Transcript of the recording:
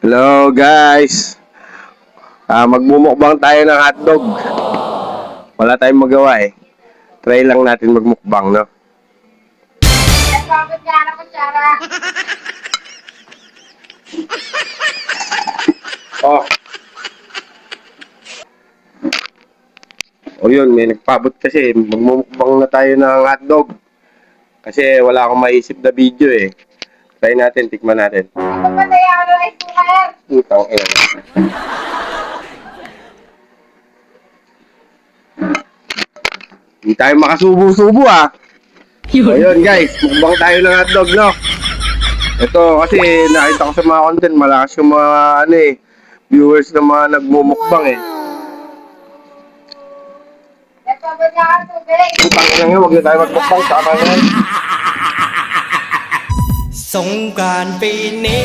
Hello guys, magmumukbang tayo ng hotdog. Wala tayong magawa eh. Try lang natin magmukbang, no? Oh. O yun, may nagpabot kasi. Magmumukbang na tayo ng hotdog. Kasi wala akong maisip na video eh. Try natin, tikman natin. Putang ina. Hindi tayo makasubo-subo ah. Ayun guys, mukbang tayo ng hotdog, no? Ito kasi nakita ko sa mga content, malakas yung mga viewers na mga nagmumukbang eh. Putang ina nga, wag na tayo magmukbang, tama na yan. สงกรานต์ปีนี้